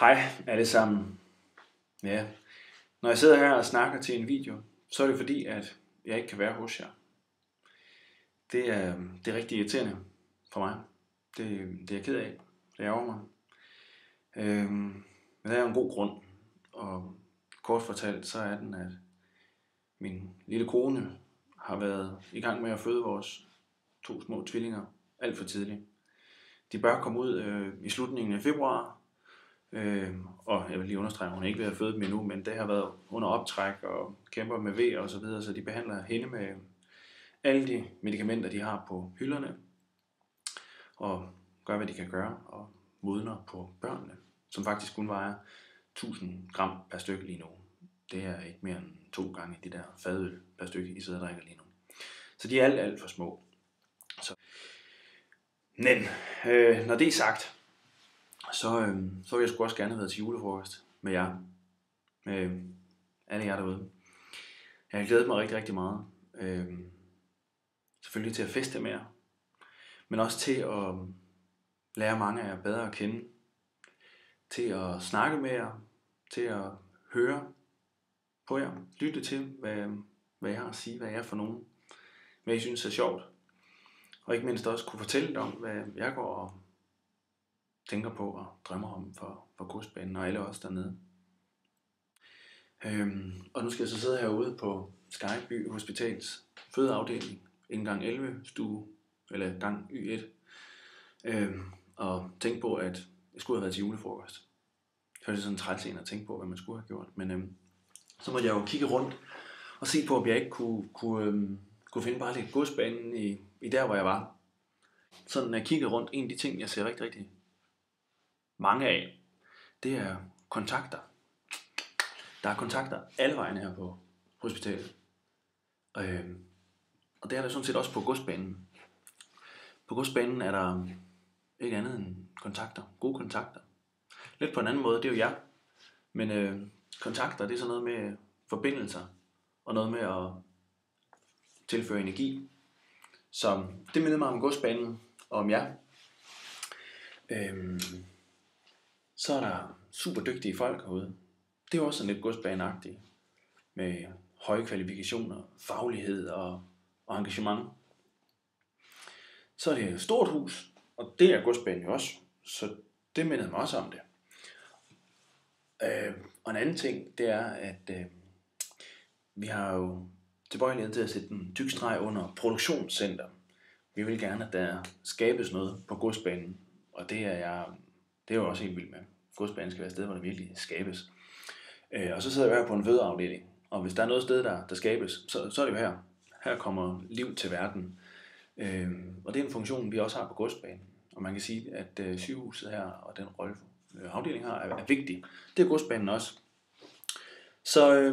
Hej alle sammen. Ja, når jeg sidder her og snakker til en video, så er det fordi, at jeg ikke kan være hos jer. Det er rigtig irriterende for mig. Det er jeg ked af. Det ærger mig. Men der er jo en god grund, og kort fortalt, så er den, at min lille kone har været i gang med at føde vores 2 små tvillinger alt for tidligt. De bør komme ud i slutningen af februar, og jeg vil lige understrege, at hun ikke ved at føde dem endnu, men det har været under optræk og kæmper med ved og så videre, så de behandler hende med alle de medicamenter, de har på hylderne, og gør, hvad de kan gøre, og modner på børnene, som faktisk kun vejer 1000 gram per stykke lige nu. Det er ikke mere end 2 gange de der fadøl per stykke, I sidder og drikker lige nu. Så de er alt for små. Men når det er sagt, så vil jeg sgu også gerne have været til julefrokost med jer. Med alle jer derude. Jeg har glædet mig rigtig meget. Selvfølgelig til at feste med jer. Men også til at lære mange af jer bedre at kende. Til at snakke med jer. Til at høre på jer. Lytte til, hvad jeg har at sige. Hvad jeg er for nogen. Hvad I synes er sjovt. Og ikke mindst også kunne fortælle om, hvad jeg går og tænker på og drømmer om for godsbanen og alle os dernede. Og nu skal jeg så sidde herude på Skejby Hospitals fødeafdeling, indgang 11 stue, eller gang Y1, og tænke på, at jeg skulle have været til julefrokost. Så er det sådan en træls en at tænke på, hvad man skulle have gjort. Men så måtte jeg jo kigge rundt og se på, om jeg ikke kunne finde bare lidt godsbanen i der, hvor jeg var. Så når jeg kiggede rundt, en af de ting, jeg ser rigtig mange af, det er kontakter. Der er kontakter alle vegne her på hospitalet. Og det er der sådan set også på godsbanen. På godsbanen er der ikke andet end kontakter. Gode kontakter. Lidt på en anden måde, det er jo jer. Men kontakter, det er sådan noget med forbindelser. Og noget med at tilføre energi. Så det minder mig om godsbanen og om jer. Så er der super dygtige folk herude. Det er også sådan lidt godsbaneagtigt. Med høje kvalifikationer, faglighed og engagement. Så er det et stort hus, og det er godsbanen jo også. Så det mindede mig også om det. Og en anden ting, det er, at vi har jo tilbøjelighed til at sætte en tyk streg under produktionscenter. Vi vil gerne, at der skabes noget på godsbanen, og det er jeg jo også helt vild med. Godsbanen skal være et sted, hvor der virkelig skabes. Og så sidder jeg her på en fødeafdeling, og hvis der er noget sted, der skabes, så er det jo her. Her kommer liv til verden. Og det er en funktion, vi også har på godsbanen. Og man kan sige, at sygehuset her og den rolle afdeling her er vigtig. Det er godsbanen også. Så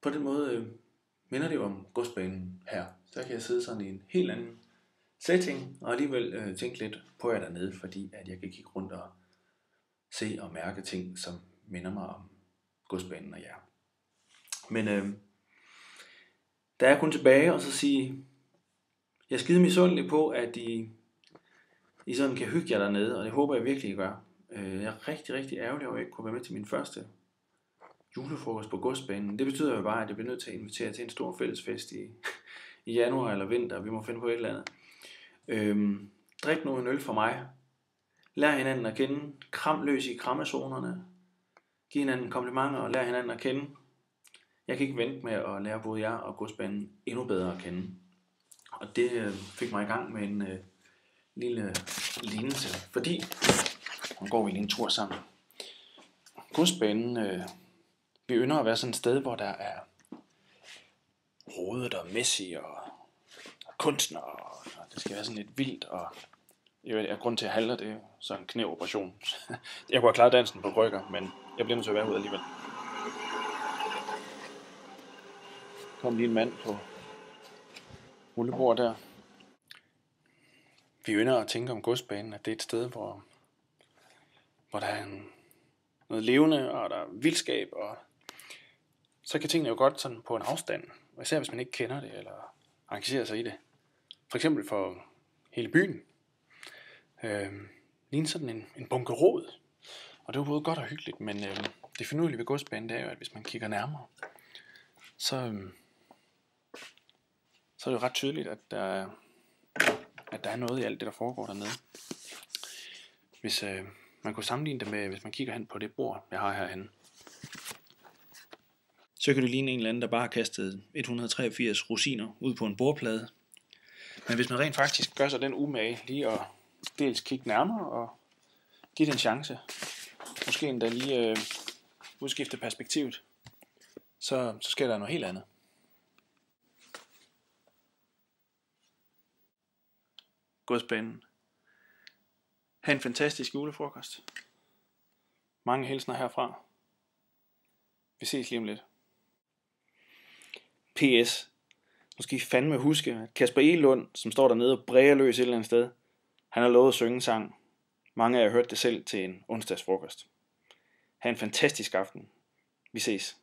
på den måde minder det jo om godsbanen her. Så kan jeg sidde sådan i en helt anden setting, og alligevel tænke lidt på jer dernede, fordi at jeg kan kigge rundt og se og mærke ting, som minder mig om godsbanen og jer. Men der er kun tilbage og så sige, jeg er skide misundelig på, at I sådan kan hygge jer dernede, og det håber jeg virkelig, I gør. Jeg er rigtig ærgerlig over, at jeg ikke kunne være med til min første julefrokost på godsbanen. Det betyder jo bare, at jeg bliver nødt til at invitere til en stor fællesfest i januar eller vinter. Vi må finde på et eller andet. Drik nu en øl for mig. Lær hinanden at kende. Kram løs i krammezonerne. Giv hinanden komplimenter og lær hinanden at kende. Jeg kan ikke vente med at lære både jer og godsbanen endnu bedre at kende. Og det fik mig i gang med en lille lignelse. Fordi, nu går vi lige en tur sammen. Godsbanen, vi ynder at være sådan et sted, hvor der er rodet og messy og kunstner. Og det skal være sådan lidt vildt. Og grund til at halter, det er sådan en knæoperation. Jeg kunne have klaret dansen på brygger, men jeg bliver nødt til at være ude alligevel. Kom lige en mand på rullebord der. Vi ynder at tænke om godsbanen, at det er et sted, hvor der er noget levende, og der er vildskab, og så kan tingene jo godt sådan på en afstand, især hvis man ikke kender det, eller engagerer sig i det. For eksempel for hele byen. Ligne sådan en bunke rod. Og det er jo både godt og hyggeligt, men det finurlige ved godsbanen, det er jo, at hvis man kigger nærmere, så er det jo ret tydeligt, at der er noget i alt det, der foregår dernede. Hvis man kunne sammenligne det med, hvis man kigger hen på det bord, jeg har herhenne, så kan det ligne en eller anden, der bare har kastet 183 rosiner ud på en bordplade. Men hvis man rent faktisk gør sig den umage lige at dels kigge nærmere og give det en chance, måske endda lige udskifte perspektivet, så sker der noget helt andet. Godsbanen. Ha' en fantastisk julefrokost. Mange hilsner herfra. Vi ses lige om lidt. PS. Nu skal I fandme huske, at Kasper Egelund, som står dernede og bræger løs et eller andet sted, han har lovet at synge en sang. Mange af jer har hørt det selv til en onsdagsfrokost. Ha' en fantastisk aften. Vi ses.